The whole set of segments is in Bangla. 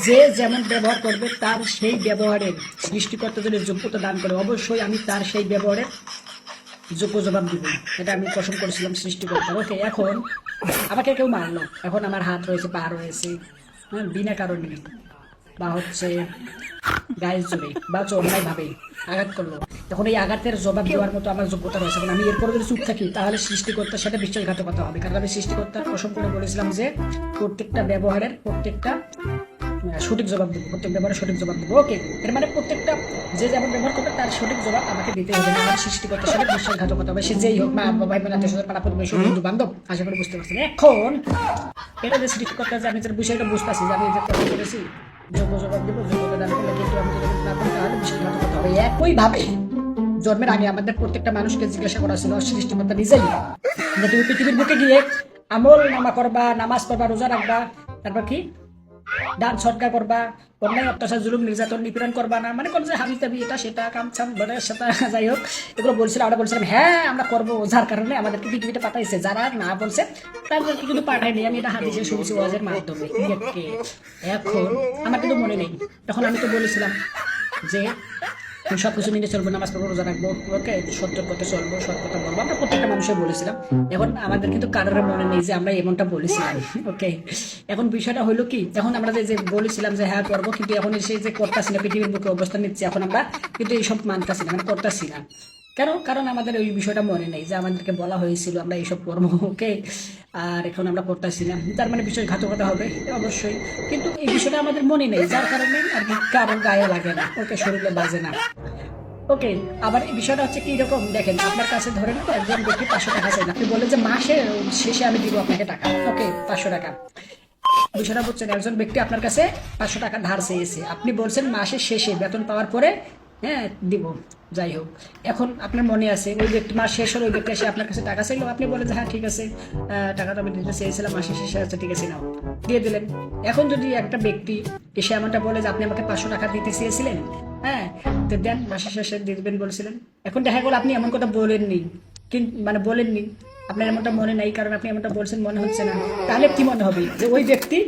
যে যেমন ব্যবহার করবে তার সেই ব্যবহারের সৃষ্টিকর্তা যদি যোগ্যতা দান করে, অবশ্যই আমি তার সেই ব্যবহারের যোগ্য জবাব দিব। এটা আমি কসম করেছিলাম সৃষ্টিকর্তা। ওকে, এখন আমাকে কেউ মারলো, এখন আমার হাত রয়েছে, পা রয়েছে, হ্যাঁ, বিনা কারণে বা হচ্ছে গায়ের জোরে বা অন্যায় ভাবে আঘাত করলো, এখন এই আঘাতের জবাব দেওয়ার মতো আমার যোগ্যতা রয়েছে। এখন আমি এরপরে যদি চুপ থাকি তাহলে সৃষ্টিকর্তার সাথে বিশ্বাসঘাতকতা হবে, কারণ আমি সৃষ্টিকর্তার কসম করে বলেছিলাম যে প্রত্যেকটা ব্যবহারের প্রত্যেকটা সঠিক জবাব দেবো, প্রত্যেক ব্যবহারের সঠিক জবাব দেবো। ওকে, এর মানে প্রত্যেকটা যে যেমন ব্যবহার করবে তার সঠিক জবাব আমাকে দিতে হবে, আমার সৃষ্টিকর্তার সাথে বিশ্বাসঘাতকতা হবে। সে যেই হোক, মা বাবা ভাই বোন আত্মীয় স্বজন পাড়া প্রতিবেশী বন্ধু বান্ধব, আশা করি বুঝতে পারছেন। এখন এটা যে সৃষ্টিকর্তা, যে আমি যে বিষয়টা বুঝতেছি যে আমি যে কথা বলেছি যোগ্য জবাব দেবো, যোগ্যতা দান করলে, কিন্তু আমি যদি না করি তাহলে বিশ্বাসঘাতকতা হবে। একইভাবে জন্মের আগে আমাদের প্রত্যেকটা মানুষকে জিজ্ঞাসা করা ছিল সৃষ্টিকর্তা নিজেই যে তুমি পৃথিবীর বুকে গিয়ে আমল নামা করবা, নামাজ পড়বা, রোজা রাখবা, তারপর কি দান সৎকা করবা, অন্যায় অত্যাচার জুলুম নির্যাতন নিপীড়ন করবা না, মানে কোন যে হাবি তাবি এটা সেটা কামছাম বলে সেটা, যাই হোক এগুলো বলছিলাম। আমরা বলছিলাম হ্যাঁ আমরা করবো, যার কারণে আমাদেরকে পৃথিবীতে পাঠাইছে। যারা না বলছে তাদেরকে কিন্তু পাঠায়নি, আমি এটা হাদিসে শুনছি ওয়াজের মাধ্যমে। এখন আমার কিন্তু মনে নেই, তখন আমি তো বলেছিলাম যে সব কিছু মেনে চলবো, নামাজ পড়বো, রোজা রাখবো, ওকে, সত্য পথে চলবো, সৎ কথা বলবো, আমরা প্রত্যেকটা মানুষের বলেছিলাম। এখন আমাদের কিন্তু কারোর মনে নেই যে আমরা এমনটা বলেছিলাম। ওকে, এখন বিষয়টা হলো কি, এখন আমরা যে বলেছিলাম যে হ্যাঁ করবো, কিন্তু এখন এসে যে করতেছি না, পৃথিবীর বুকে অবস্থান নিচ্ছি, এখন আমরা কিন্তু এইসব মানতেছি না, মানে করতেছি না। কেন? কারণ আমাদের ওই বিষয়টা মনে নেই যে আমাদেরকে বলা হয়েছিল আমরা এইসব করবো। ওকে, আর এখন আমরা করতেছি না, তার মানে বিশ্বাসঘাতকতা হবে অবশ্যই, কিন্তু এই বিষয়টা আমাদের মনে নেই, যার কারণে আর কি কারোর গায়ে লাগে না, ওকে, শরীরে বাজে না। ওকে, আবার এই বিষয়টা হচ্ছে কি রকম দেখেন, আপনার কাছে ধরেন তো একজন ব্যক্তি 500 টাকা চাই, আপনি বলেন যে মাসে শেষে আমি দিব আপনাকে টাকা, ওকে, 500 টাকা। বিষয়টা বুঝছেন, একজন ব্যক্তি আপনার কাছে 500 টাকা ধার চেয়েছে, আপনি বলছেন মাসের শেষে বেতন পাওয়ার পরে হ্যাঁ দিব। যাই হোক, এখন আপনার মনে আছে ওই ব্যক্তি মাস শেষ হলে ওই ব্যক্তি এসে আপনার কাছে টাকা চাইলো, আপনি বলেন যে হ্যাঁ ঠিক আছে, টাকাটা আমি দিতে চেয়েছিলাম মাসের শেষে, আচ্ছা ঠিক আছে নাও, দিয়ে দিলেন। এখন যদি একটা ব্যক্তি এসে এমনটা বলে যে আপনি আমাকে 500 টাকা দিতে চেয়েছিলেন, হ্যাঁ তো দেন, মাসের শেষে দিবেন বলছিলেন, এখন দেখা গেল আপনি এমন কথা বলেননি, কিন্তু মানে বলেননি, আপনার এমনটা মনে নাই, কারণ আপনি এমনটা বলছেন মনে হচ্ছে না, তাহলে কি মনে হবে যে ওই ব্যক্তি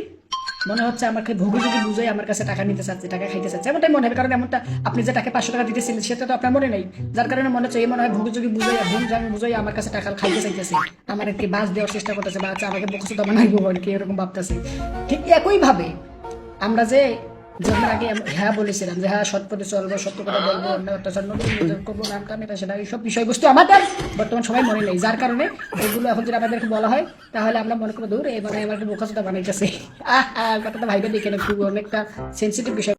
মনে হচ্ছে আমাকে ভুগি বুঝাই আমার কাছে টাকা নিতে চাচ্ছে, টাকা খাইতে চাচ্ছে, এমনটাই মনে হবে, কারণ এমনটা আপনি যে টাকা 500 টাকা দিতেছিলেন সেটা তো আপনার মনে নেই, যার কারণে মনে হচ্ছে এই মনে হয় ভুগি বুঝাই ভুল জানি বুঝাই আমার কাছে টাকা খাইতে চাইতেছে, আমার একটি বাস দেওয়ার চেষ্টা করতেছে, বা আচ্ছা আমাকে বকছে তো বানাইবো আর কি, এরকম ভাবতেছে। ঠিক একইভাবে আমরা যে জন্মের আগে হ্যাঁ বলেছিলাম যে হ্যাঁ সৎ পথে চলবো, সত্য কথা বলবো, অন্য অত্যাচার করবো, নাম কাম এটা সেটা, এইসব বিষয়বস্তু আমাদের বর্তমান সময় মনে নেই, যার কারণে এগুলো এখন যদি আমাদেরকে বলা হয় তাহলে আমরা মনে করবো দূর এই মানে আমাকে বোকাচোদা বানাইতেছে। কথাটা ভাইবে দেখে না, খুব অনেকটা সেন্সিটিভ বিষয়।